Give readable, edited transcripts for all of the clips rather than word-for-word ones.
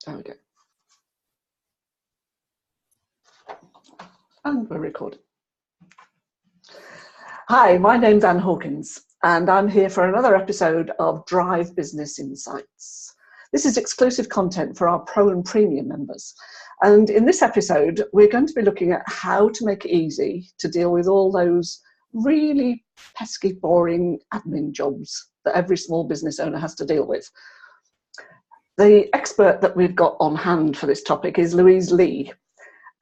There we go. And we're recording. Hi, my name's Anne Hawkins, and I'm here for another episode of Drive Business Insights. This is exclusive content for our Pro and Premium members. And in this episode, we're going to be looking at how to make it easy to deal with all those really pesky, boring admin jobs that every small business owner has to deal with. The expert that we've got on hand for this topic is Louise Lee,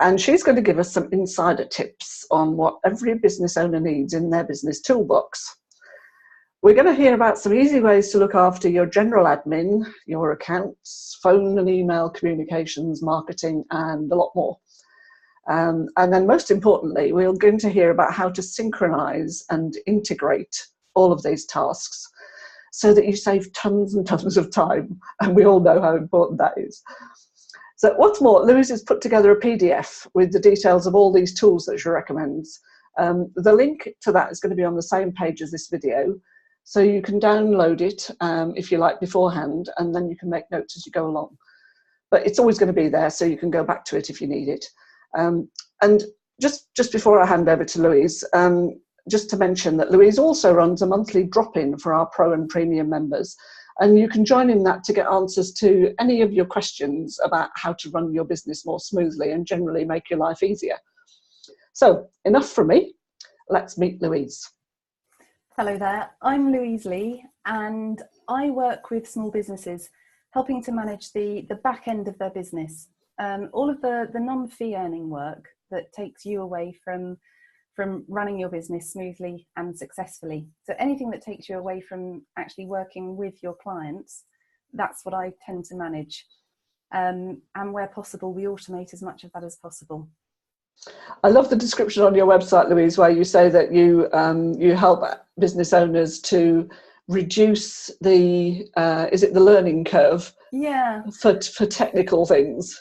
and she's going to give us some insider tips on what every business owner needs in their business toolbox. We're going to hear about some easy ways to look after your general admin, your accounts, phone and email communications, marketing, and a lot more. And then most importantly, we're going to hear about how to synchronize and integrate all of these tasks so that you save tons and tons of time. And we all know how important that is. So what's more, Louise has put together a PDF with the details of all these tools that she recommends. The link to that is going to be on the same page as this video. So you can download it if you like beforehand, and then you can make notes as you go along. But it's always going to be there, so you can go back to it if you need it. And just before I hand over to Louise, just to mention that Louise also runs a monthly drop-in for our Pro and Premium members. And you can join in that to get answers to any of your questions about how to run your business more smoothly and generally make your life easier. So enough from me. Let's meet Louise. Hello there, I'm Louise Lee, and I work with small businesses helping to manage the back end of their business. All of the non-fee earning work that takes you away from running your business smoothly and successfully. So anything that takes you away from actually working with your clients, that's what I tend to manage. And where possible, we automate as much of that as possible. I love the description on your website, Louise, where you say that you help business owners to reduce the learning curve? Yeah. For technical things.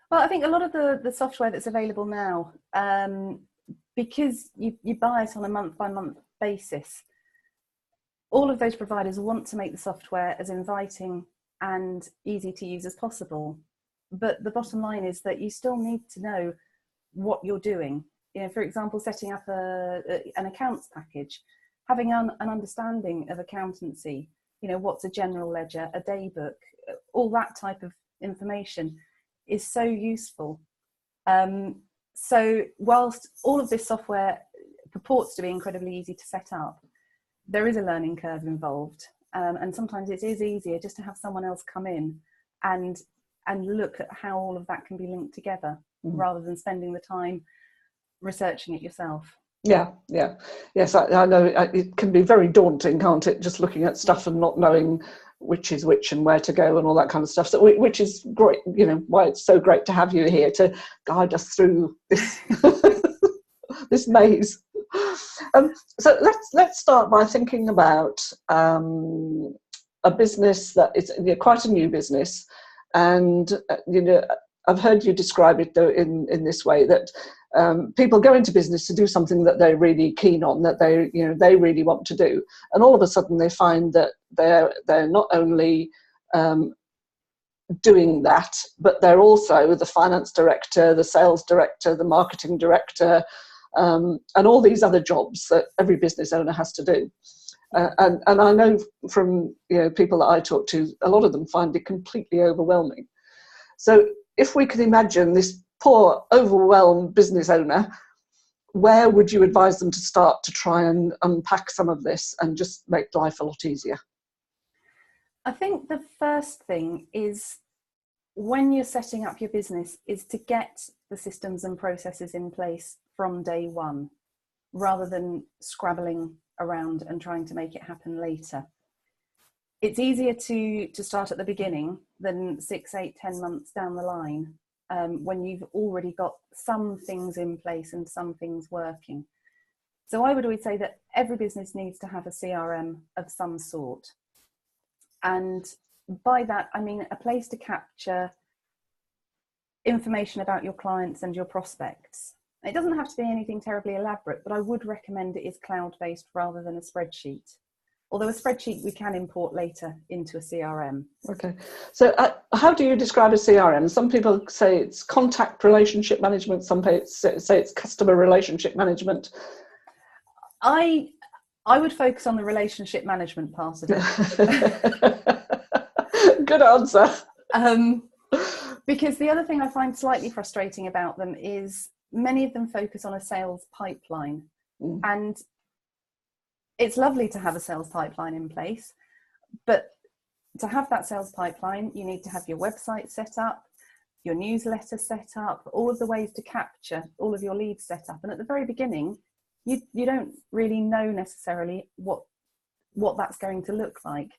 Well, I think a lot of the software that's available now, because you buy it on a month-by-month basis, all of those providers want to make the software as inviting and easy to use as possible. But the bottom line is that you still need to know what you're doing. You know, for example, setting up an accounts package, having an understanding of accountancy, you know, what's a general ledger, a day book, all that type of information is so useful. So whilst all of this software purports to be incredibly easy to set up, there is a learning curve involved. And sometimes it is easier just to have someone else come in and look at how all of that can be linked together, rather than spending the time researching it yourself. Yes, I know it can be very daunting, can't it, just looking at stuff and not knowing which is which and where to go and all that kind of stuff. So, which is great, you know, why it's so great to have you here to guide us through this this maze. So let's start by thinking about a business that is quite a new business, and I've heard you describe it though in this way, that people go into business to do something that they're really keen on, that they really want to do, and all of a sudden they find that they're not only doing that, but they're also the finance director, the sales director, the marketing director, and all these other jobs that every business owner has to do. And I know from people that I talk to, a lot of them find it completely overwhelming. So if we could imagine this poor, overwhelmed business owner, where would you advise them to start to try and unpack some of this and just make life a lot easier? I think the first thing is, when you're setting up your business, is to get the systems and processes in place from day one, rather than scrabbling around and trying to make it happen later. It's easier to start at the beginning than 6, 8, 10 months down the line, when you've already got some things in place and some things working. So I would always say that every business needs to have a CRM of some sort. And by that, I mean a place to capture information about your clients and your prospects. It doesn't have to be anything terribly elaborate, but I would recommend it is cloud-based rather than a spreadsheet. although a spreadsheet we can import later into a CRM. Okay, so how do you describe a CRM? Some people say it's contact relationship management, some people say it's customer relationship management. I would focus on the relationship management part of it. Good answer. Because the other thing I find slightly frustrating about them is many of them focus on a sales pipeline. And it's lovely to have a sales pipeline in place, but to have that sales pipeline, you need to have your website set up, your newsletter set up, all of the ways to capture all of your leads set up. And at the very beginning, you don't really know necessarily what that's going to look like.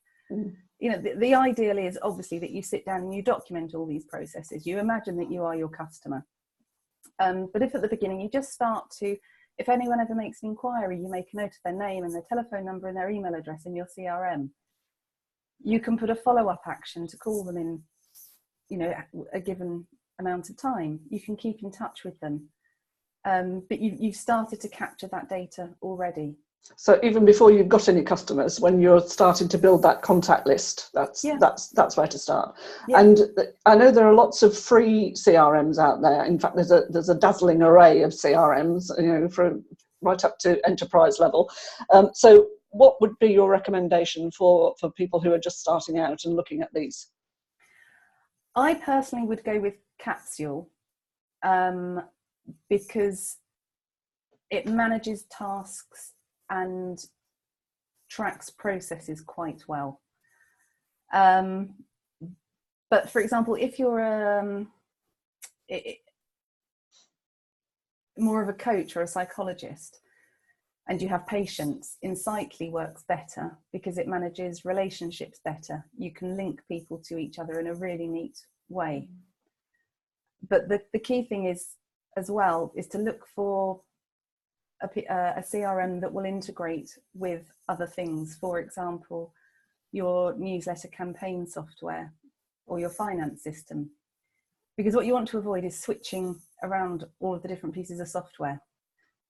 You know, the ideal is obviously that you sit down and you document all these processes. You imagine that you are your customer. But if at the beginning you just start to, if anyone ever makes an inquiry, you make a note of their name and their telephone number and their email address in your CRM. You can put a follow-up action to call them in, you know, a given amount of time. You can keep in touch with them. But you've started to capture that data already. So even before you've got any customers, when you're starting to build that contact list, that's where to start. Yeah. And I know there are lots of free CRMs out there. In fact, there's a dazzling array of CRMs, you know, from right up to enterprise level. So what would be your recommendation for people who are just starting out and looking at these? I personally would go with Capsule, because it manages tasks and tracks processes quite well. But for example, if you're more of a coach or a psychologist and you have patients, Insightly works better because it manages relationships better. You can link people to each other in a really neat way. But the key thing is, as well, is to look for a CRM that will integrate with other things. For example, your newsletter campaign software or your finance system. Because what you want to avoid is switching around all of the different pieces of software.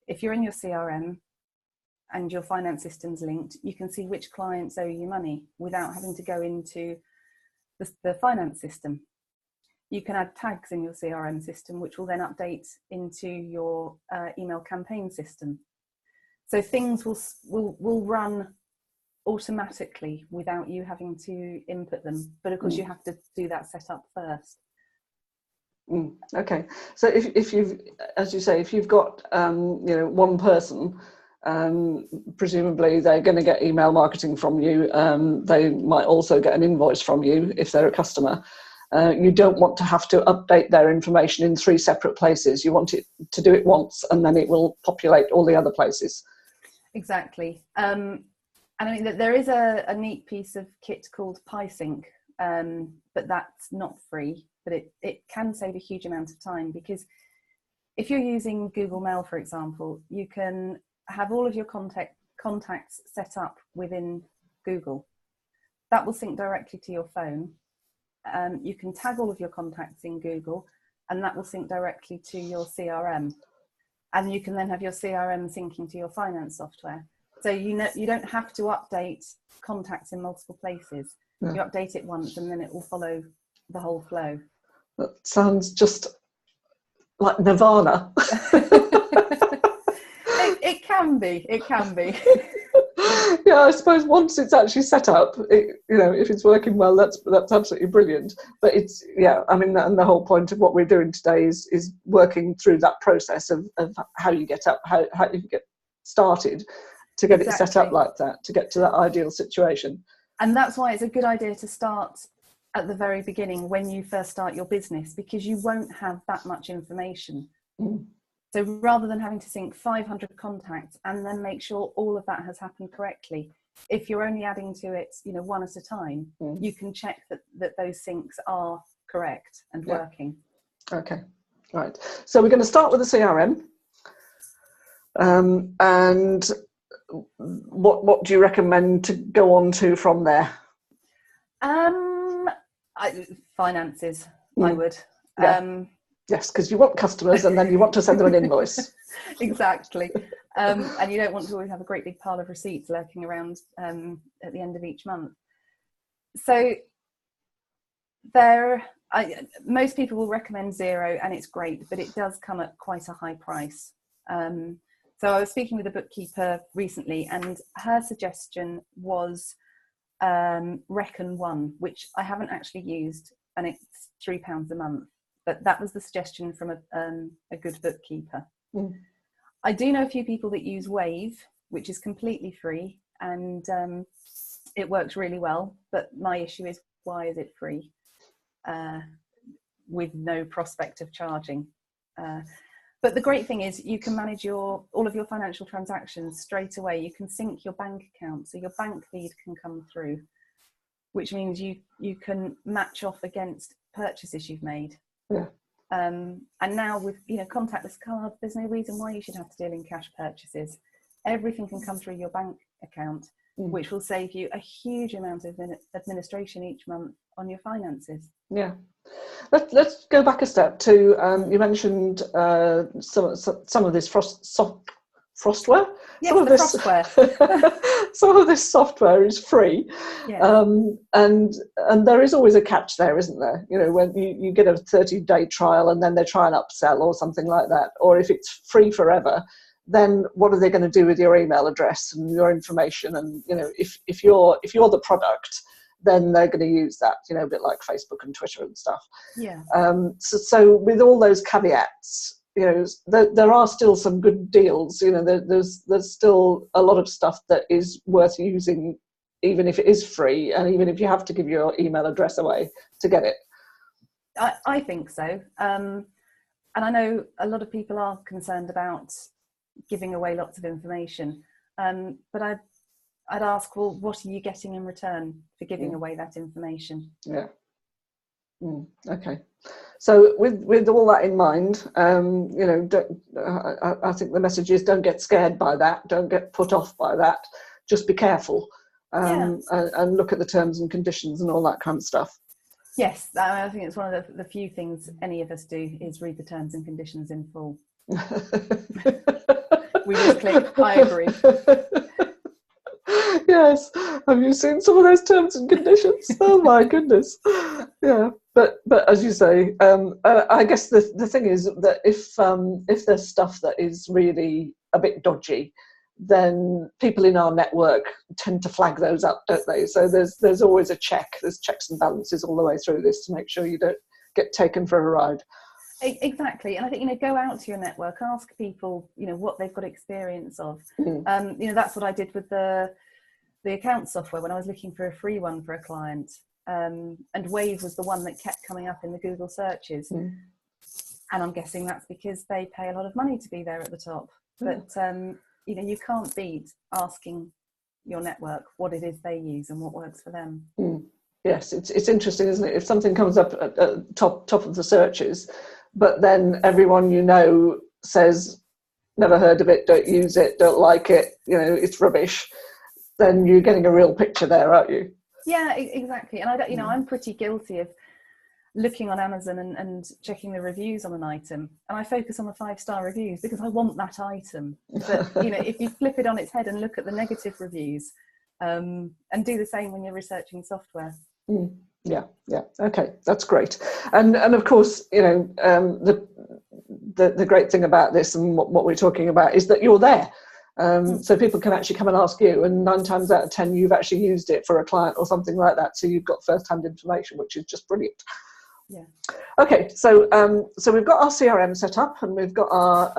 If you're in your CRM and your finance system's linked, you can see which clients owe you money without having to go into the finance system. You can add tags in your CRM system, which will then update into your email campaign system. So things will run automatically without you having to input them. But of course, you have to do that setup first. Okay. So if you've, as you say, if you've got you know, one person, presumably they're going to get email marketing from you. They might also get an invoice from you if they're a customer. You don't want to have to update their information in 3 separate places. You want it to do it once and then it will populate all the other places. Exactly. And I mean, there is a neat piece of kit called PySync, but that's not free, but it can save a huge amount of time, because if you're using Google Mail, for example, you can have all of your contacts set up within Google. That will sync directly to your phone. You can tag all of your contacts in Google and that will sync directly to your CRM. And you can then have your CRM syncing to your finance software. So you don't have to update contacts in multiple places. Yeah. You update it once and then it will follow the whole flow. That sounds just like nirvana. It can be. Yeah, I suppose once it's actually set up, you know, if it's working well, that's absolutely brilliant. But it's, yeah, I mean, and the whole point of what we're doing today is working through that process of how you get up, how you get started to get it set up like that, to get to that ideal situation. And that's why it's a good idea to start at the very beginning when you first start your business, because you won't have that much information. So rather than having to sync 500 contacts and then make sure all of that has happened correctly, if you're only adding to it, you know, one at a time, you can check that those syncs are correct and working. Okay, right. So we're going to start with the CRM. And what do you recommend to go on to from there? Finances, I would. Yeah. Yes, because you want customers and then you want to send them an invoice. Exactly. And you don't want to always have a great big pile of receipts lurking around at the end of each month. So most people will recommend Xero, and it's great, but it does come at quite a high price. So I was speaking with a bookkeeper recently, and her suggestion was Reckon One, which I haven't actually used, and it's £3 a month. But that was the suggestion from a good bookkeeper. Mm. I do know a few people that use Wave, which is completely free, and it works really well. But my issue is, why is it free with no prospect of charging? But the great thing is you can manage all of your financial transactions straight away. You can sync your bank account, so your bank feed can come through, which means you can match off against purchases you've made. Yeah. And now with contactless card, there's no reason why you should have to deal in cash purchases. Everything can come through your bank account, which will save you a huge amount of administration each month on your finances. Yeah. Let's go back a step to you mentioned some of this frostware. Yes, Some of this software is free, yeah. And there is always a catch there, isn't there? When you get a 30-day trial and then they try and upsell or something like that, or if it's free forever, then what are they going to do with your email address and your information? And if you're the product, then they're going to use that, a bit like Facebook and Twitter and stuff. Yeah. So with all those caveats, there are still some good deals. There's still a lot of stuff that is worth using, even if it is free, and even if you have to give your email address away to get it. I think so. And I know a lot of people are concerned about giving away lots of information. But I'd ask, well, what are you getting in return for giving away that information? Yeah. Okay. So with all that in mind, I think the message is, don't get scared by that. Don't get put off by that. Just be careful and look at the terms and conditions and all that kind of stuff. Yes, I think it's one of the few things any of us do is read the terms and conditions in full. We just click, I agree. Yes. Have you seen some of those terms and conditions? Oh my goodness. Yeah. But as you say, I guess the thing is that if there's stuff that is really a bit dodgy, then people in our network tend to flag those up, don't they? So there's always a check. There's checks and balances all the way through this to make sure you don't get taken for a ride. Exactly. And I think, go out to your network, ask people, what they've got experience of. That's what I did with the account software when I was looking for a free one for a client. And Wave was the one that kept coming up in the Google searches. And I'm guessing that's because they pay a lot of money to be there at the top. But, you can't beat asking your network what it is they use and what works for them. Yes, it's interesting, isn't it? If something comes up at top of the searches, but then everyone says, never heard of it, don't use it, don't like it, it's rubbish, then you're getting a real picture there, aren't you? Yeah, exactly. And I'm pretty guilty of looking on Amazon and checking the reviews on an item, and I focus on the 5-star reviews because I want that item. But if you flip it on its head and look at the negative reviews, and do the same when you're researching software. Yeah. Okay, that's great. And of course, the great thing about this and what we're talking about is that you're there. So people can actually come and ask you, and 9 times out of 10 you've actually used it for a client or something like that. So you've got first-hand information, which is just brilliant. Yeah. Okay, so we've got our CRM set up, and we've got our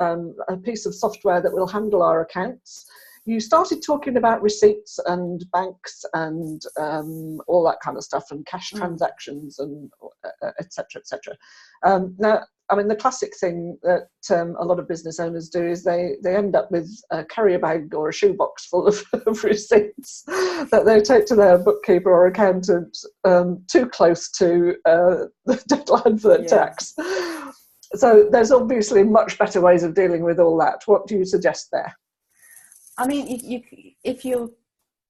a piece of software that will handle our accounts. You started talking about receipts and banks and all that kind of stuff, and cash transactions and et cetera, et cetera. Now, I mean, the classic thing that a lot of business owners do is they end up with a carrier bag or a shoebox full of receipts that they take to their bookkeeper or accountant too close to the deadline for their tax. So there's obviously much better ways of dealing with all that. What do you suggest there? I mean, if your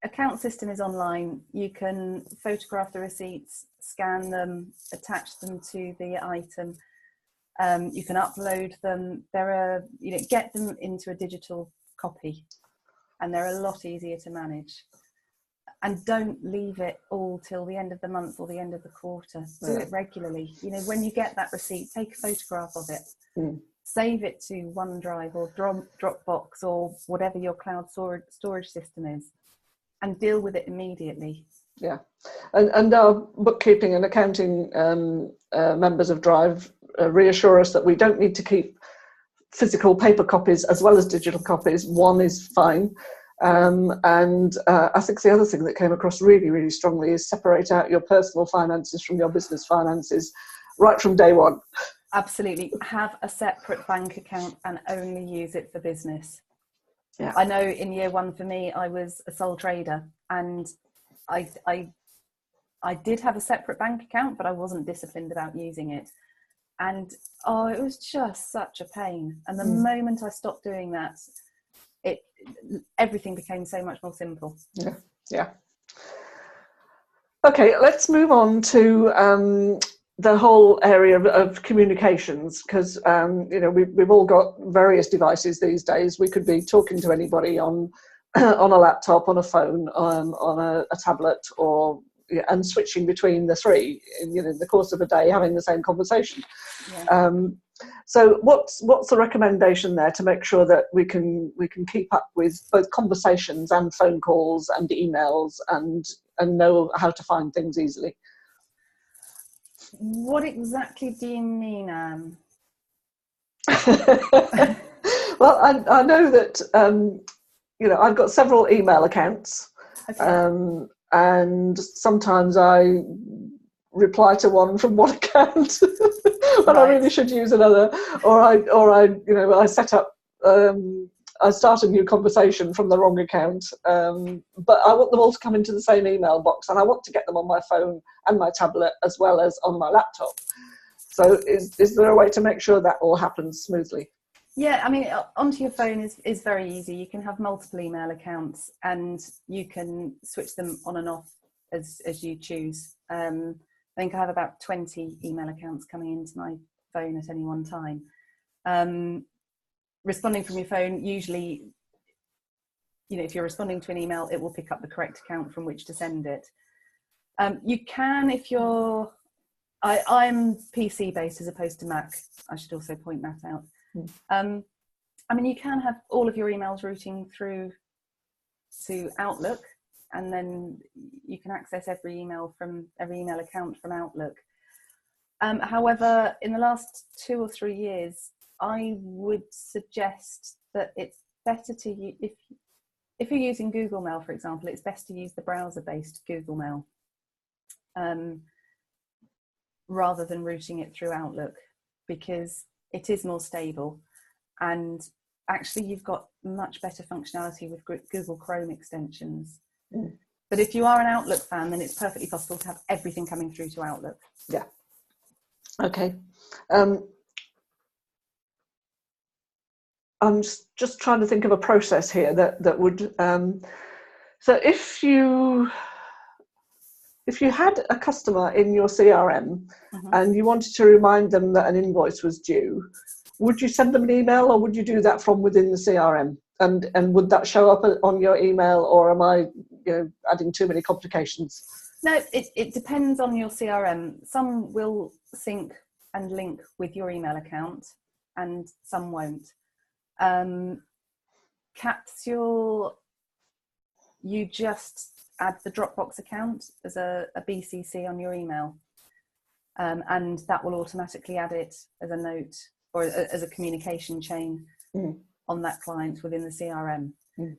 account system is online, you can photograph the receipts, scan them, attach them to the item. You can upload them. There are, get them into a digital copy, and they're a lot easier to manage. And don't leave it all till the end of the month or the end of the quarter. Do it regularly. You know, when you get that receipt, take a photograph of it. Save it to OneDrive or Dropbox or whatever your cloud storage system is, and deal with it immediately. Yeah, and our bookkeeping and accounting members of Drive reassure us that we don't need to keep physical paper copies as well as digital copies. One is fine. And I think the other thing that came across really, really strongly is separate out your personal finances from your business finances right from day one. Absolutely. Have a separate bank account and only use it for business. Yeah. I know in year one for me, I was a sole trader, and I did have a separate bank account, but I wasn't disciplined about using it. And it was just such a pain. And the moment I stopped doing that, everything became so much more simple. Yeah. Okay, let's move on to the whole area of communications, because we've all got various devices these days. We could be talking to anybody on a laptop, on a phone, on a tablet, and switching between the three in the course of a day, having the same conversation. Yeah. So what's the recommendation there to make sure that we can keep up with both conversations and phone calls and emails and know how to find things easily? What exactly do you mean, Anne? Well, I know that I've got several email accounts. Okay. And sometimes I reply to one from one account when I really should use another, or I set up, I start a new conversation from the wrong account, but I want them all to come into the same email box, and I want to get them on my phone and my tablet as well as on my laptop. So is there a way to make sure that all happens smoothly? Yeah, I mean, onto your phone is very easy. You can have multiple email accounts, and you can switch them on and off as you choose. I think I have about 20 email accounts coming into my phone at any one time. Responding from your phone, usually, if you're responding to an email, it will pick up the correct account from which to send it. You can, if you're, I'm PC based as opposed to Mac. I should also point that out. I mean, you can have all of your emails routing through to Outlook, and then you can access every email account from Outlook. However, in the last 2 or 3 years, I would suggest that it's better to use, if you're using Google Mail, for example, it's best to use the browser-based Google Mail rather than routing it through Outlook, because it is more stable, and actually you've got much better functionality with Google Chrome extensions. But if you are an Outlook fan, then it's perfectly possible to have everything coming through to Outlook. Yeah. Okay. I'm just trying to think of a process here that would. So if you had a customer in your CRM and you wanted to remind them that an invoice was due, would you send them an email, or would you do that from within the CRM? And would that show up on your email, or am I adding too many complications? No, it depends on your CRM. Some will sync and link with your email account, and some won't. Capsule, you just add the Dropbox account as a BCC on your email, and that will automatically add it as a note or as a communication chain on that client within the CRM.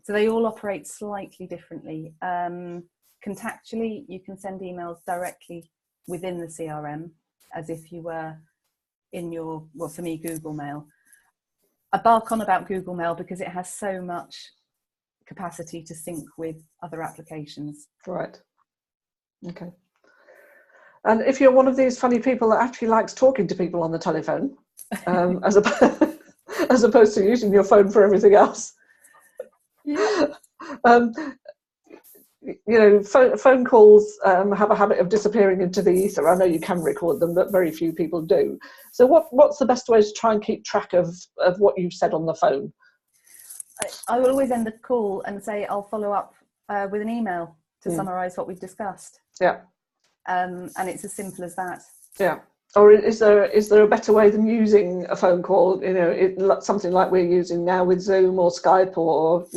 So they all operate slightly differently. Contactually, you can send emails directly within the CRM as if you were in your, well, for me, Google Mail. I bark on about Google Mail because it has so much capacity to sync with other applications. Right. Okay. And if you're one of these funny people that actually likes talking to people on the telephone, as opposed to using your phone for everything else, phone calls have a habit of disappearing into the ether. I know you can record them, but very few people do. So what's the best way to try and keep track of what you've said on the phone? I will always end the call and say I'll follow up with an email to summarise what we've discussed. Yeah. And it's as simple as that. Yeah. Or is there a better way than using a phone call? You know, something like we're using now with Zoom or Skype or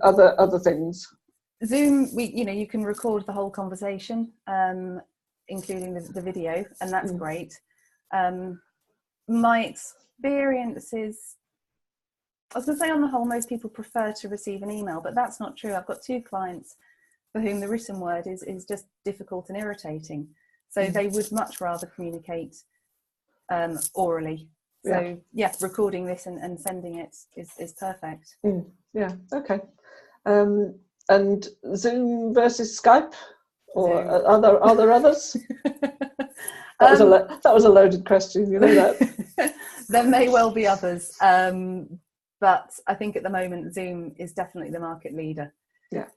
other things. Zoom, you can record the whole conversation, including the video, and that's great. My experience is, I was going to say on the whole, most people prefer to receive an email, but that's not true. I've got 2 clients for whom the written word is just difficult and irritating. So they would much rather communicate orally. So recording this and sending it is perfect. Yeah, okay. And Zoom versus Skype, or Zoom. are there others? That was a loaded question, you know that. There may well be others, but I think at the moment Zoom is definitely the market leader. Yeah.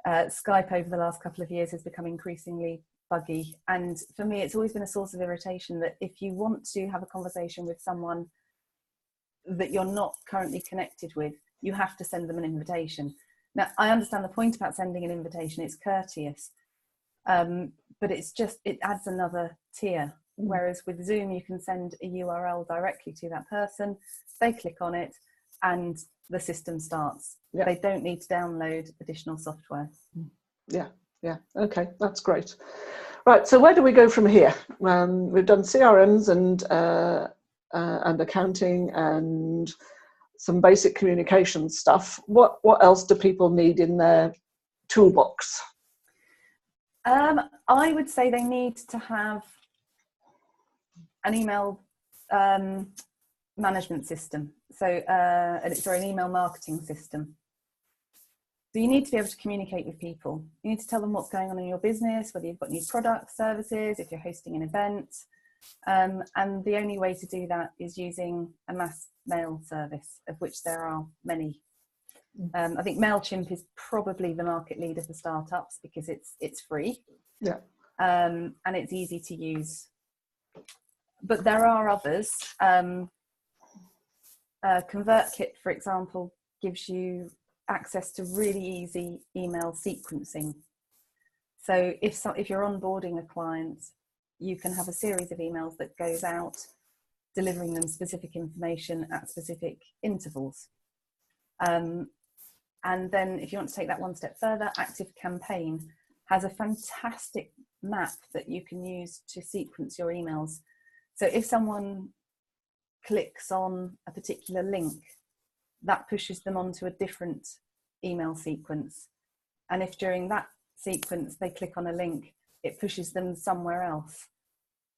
Skype over the last couple of years has become increasingly buggy, and for me it's always been a source of irritation that if you want to have a conversation with someone that you're not currently connected with, you have to send them an invitation. Now, I understand the point about sending an invitation, it's courteous, but it adds another tier. Whereas with Zoom, you can send a URL directly to that person, they click on it, and the system starts. Yeah. They don't need to download additional software. Yeah, okay, that's great. Right, so where do we go from here? We've done CRMs and accounting and some basic communication stuff. What else do people need in their toolbox? I would say they need to have an email management system. An email marketing system. So you need to be able to communicate with people. You need to tell them what's going on in your business, whether you've got new products, services, if you're hosting an event. And the only way to do that is using a mass mail service, of which there are many. I think MailChimp is probably the market leader for startups because it's free, and it's easy to use. But there are others. ConvertKit, for example, gives you access to really easy email sequencing. So if you're onboarding a client, you can have a series of emails that goes out, delivering them specific information at specific intervals. And then if you want to take that one step further, ActiveCampaign has a fantastic map that you can use to sequence your emails. So if someone clicks on a particular link, that pushes them onto a different email sequence. And if during that sequence they click on a link, it pushes them somewhere else.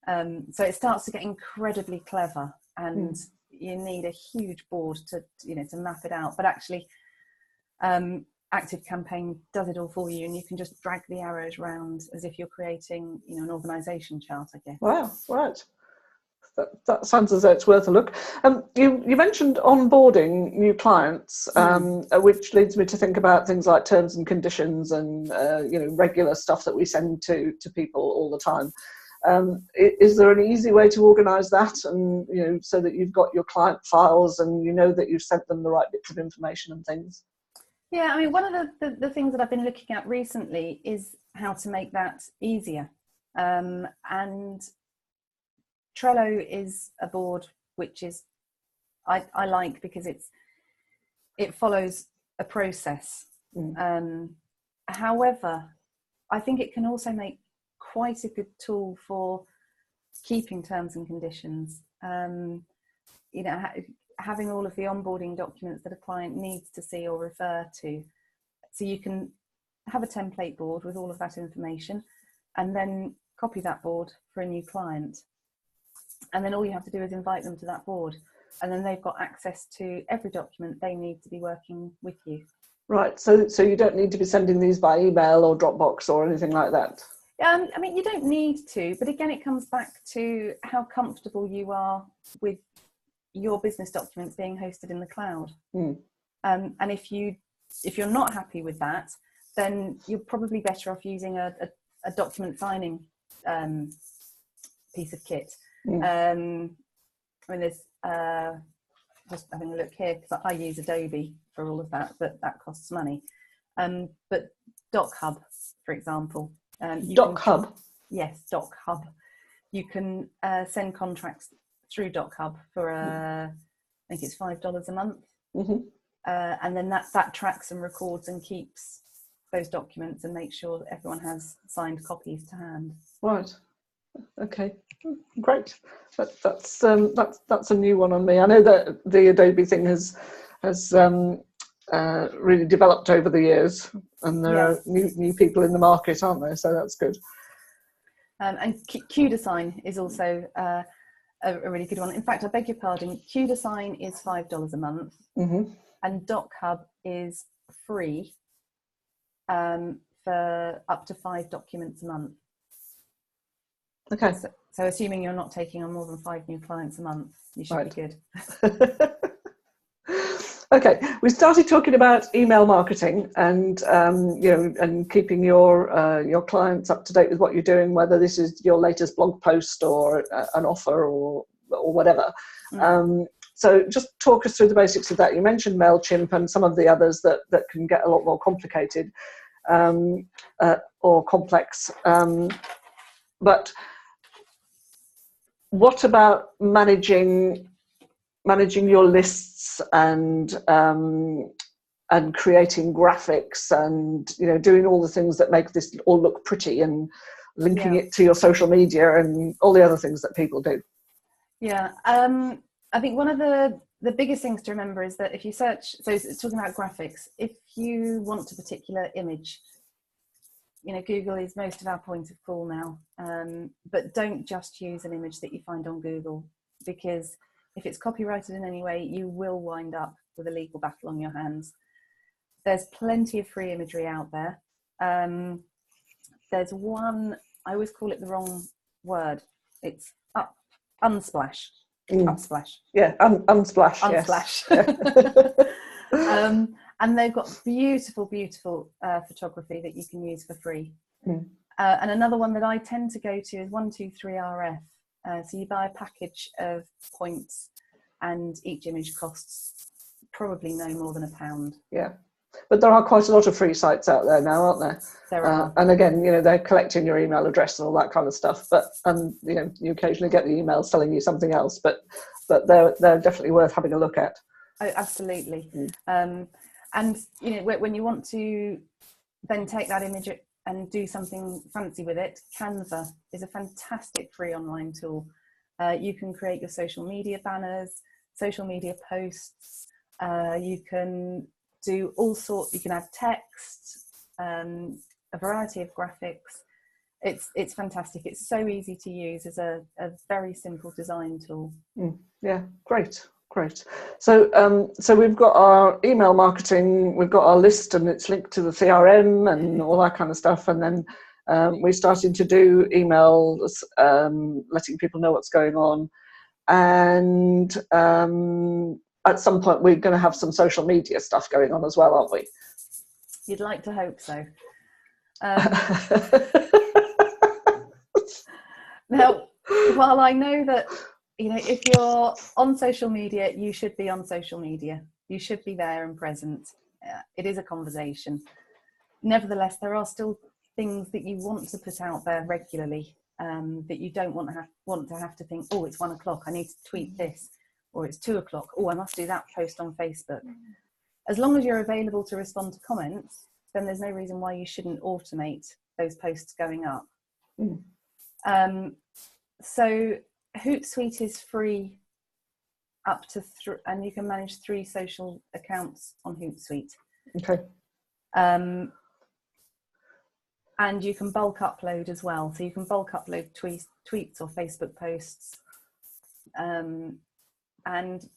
So it starts to get incredibly clever, and you need a huge board to map it out. But actually, ActiveCampaign does it all for you, and you can just drag the arrows around as if you're creating, an organisation chart, I guess. Wow, right. That sounds as though it's worth a look. You mentioned onboarding new clients, which leads me to think about things like terms and conditions and regular stuff that we send to people all the time. Is there an easy way to organise that, and so that you've got your client files and that you've sent them the right bits of information and things? Yeah, I mean, one of the things that I've been looking at recently is how to make that easier, and Trello is a board which is I like because it follows a process. However, I think it can also make quite a good tool for keeping terms and conditions. Having all of the onboarding documents that a client needs to see or refer to, so you can have a template board with all of that information, and then copy that board for a new client. And then all you have to do is invite them to that board, and then they've got access to every document they need to be working with you. Right, so you don't need to be sending these by email or Dropbox or anything like that? I mean, you don't need to, but again, it comes back to how comfortable you are with your business documents being hosted in the cloud. And if you're not happy with that, then you're probably better off using a document signing piece of kit. I mean, there's just having a look here, because I use Adobe for all of that, but that costs money. But DocHub, for example. DocHub? Yes, DocHub. You can send contracts through DocHub for, I think it's $5 a month. Mm-hmm. And then that tracks and records and keeps those documents and makes sure that everyone has signed copies to hand. Right. Okay. Great. That's a new one on me. I know that the Adobe thing has really developed over the years, and there are new people in the market, aren't there? So that's good. And QDesign is also a really good one. In fact, I beg your pardon, QDesign is $5 a month, mm-hmm. and DocHub is free for up to 5 documents a month. Okay. So assuming you're not taking on more than 5 new clients a month, you should be good. Okay, we started talking about email marketing and and keeping your clients up to date with what you're doing, whether this is your latest blog post or an offer or whatever. Mm. So just talk us through the basics of that. You mentioned MailChimp and some of the others that can get a lot more complicated or complex. But what about managing your lists and creating graphics and doing all the things that make this all look pretty and linking it to your social media and all the other things that people do? Yeah, I think one of the biggest things to remember is that if you search, so it's talking about graphics, if you want a particular image, Google is most of our point of call now, but don't just use an image that you find on Google, because if it's copyrighted in any way, you will wind up with a legal battle on your hands. There's plenty of free imagery out there. There's one, I always call it the wrong word. It's Unsplash. Upsplash. Yeah, Unsplash. Unsplash. Yes. And they've got beautiful, beautiful photography that you can use for free. Mm. And another one that I tend to go to is 123RF. So you buy a package of points, and each image costs probably no more than £1. Yeah, but there are quite a lot of free sites out there now, aren't there? There are. And again, they're collecting your email address and all that kind of stuff. But you occasionally get the emails telling you something else. But they're definitely worth having a look at. Oh, absolutely. Mm. And when you want to then take that image and do something fancy with it, Canva is a fantastic free online tool. You can create your social media banners, social media posts. You can do all sorts. You can add text, a variety of graphics. It's fantastic. It's so easy to use as a very simple design tool. Yeah, great. So we've got our email marketing, we've got our list, and it's linked to the CRM and all that kind of stuff. And then we're starting to do emails, letting people know what's going on. And at some point, we're going to have some social media stuff going on as well, aren't we? You'd like to hope so. Now, while I know that, if you're on social media, you should be on social media. You should be there and present. It is a conversation. Nevertheless, there are still things that you want to put out there regularly, that you don't want to have to think, oh, it's 1 o'clock, I need to tweet this, or it's 2 o'clock, oh, I must do that post on Facebook. As long as you're available to respond to comments, then there's no reason why you shouldn't automate those posts going up. So Hootsuite is free up to and you can manage 3 social accounts on Hootsuite. Okay. And you can bulk upload as well. So you can bulk upload tweets or Facebook posts. And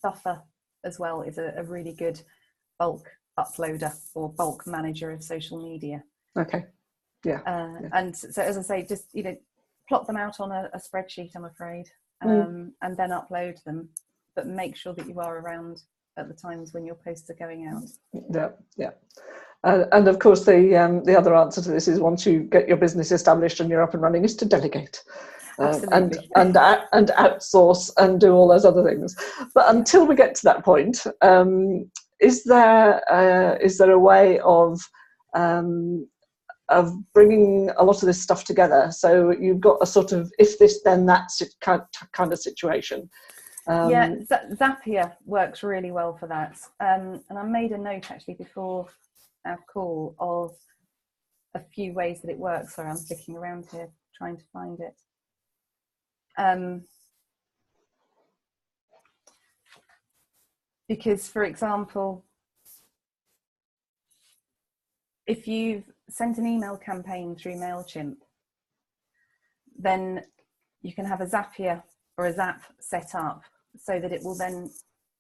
Buffer as well is a really good bulk uploader or bulk manager of social media. Okay. Yeah. And so, as I say, just plot them out on a spreadsheet, I'm afraid, and then upload them, but make sure that you are around at the times when your posts are going out. Yeah. And of course, the other answer to this is, once you get your business established and you're up and running, is to delegate. Absolutely. and outsource and do all those other things. But until we get to that point, is there a way of bringing a lot of this stuff together? So you've got a sort of if this then that kind of situation. Zapier works really well for that. And I made a note actually before our call of a few ways that it works. Sorry, I'm flicking around here trying to find it. Because, for example, if you've sent an email campaign through MailChimp, then you can have a Zapier or a Zap set up so that it will then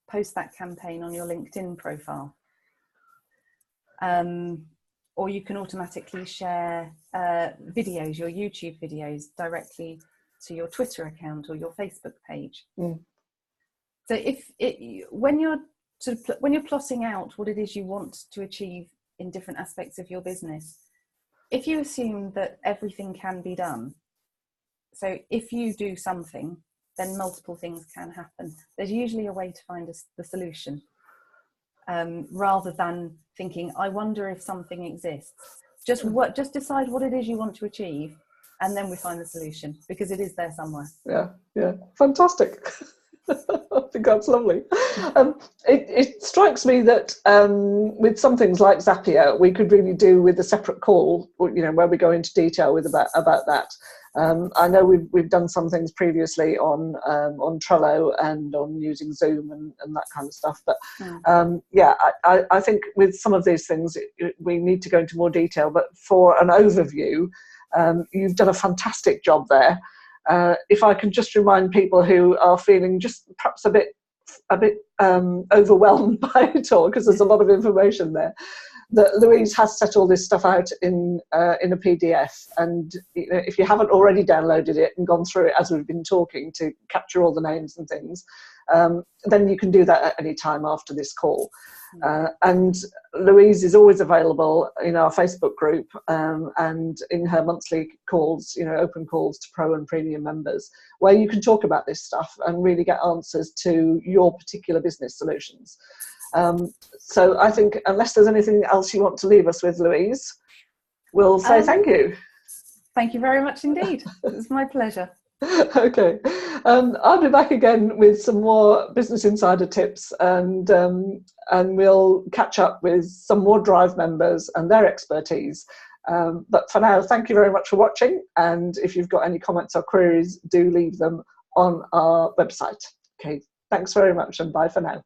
post that campaign on your LinkedIn profile. Or you can automatically share videos, your YouTube videos, directly to your Twitter account or your Facebook page. So when you're plotting out what it is you want to achieve in different aspects of your business, if you assume that everything can be done, so if you do something, then multiple things can happen. There's usually a way to find the solution, rather than thinking, I wonder if something exists. Just decide what it is you want to achieve, and then we find the solution, because it is there somewhere. Yeah, fantastic. I think that's lovely. It strikes me that with some things like Zapier, we could really do with a separate call, where we go into detail with about that. I know we've done some things previously on Trello and on using Zoom and that kind of stuff. But I think with some of these things we need to go into more detail. But for an overview, you've done a fantastic job there. If I can just remind people who are feeling just perhaps a bit overwhelmed by it all, because there's a lot of information there, that Louise has set all this stuff out in a PDF, and if you haven't already downloaded it and gone through it as we've been talking to capture all the names and things, then you can do that at any time after this call. And Louise is always available in our Facebook group and in her monthly calls, open calls to Pro and Premium members, where you can talk about this stuff and really get answers to your particular business solutions. So I think, unless there's anything else you want to leave us with, Louise, we'll say thank you. Thank you very much indeed. It's my pleasure. Okay. I'll be back again with some more Business Insider tips, and we'll catch up with some more Drive members and their expertise. But for now, thank you very much for watching. And if you've got any comments or queries, do leave them on our website. Okay. Thanks very much, and bye for now.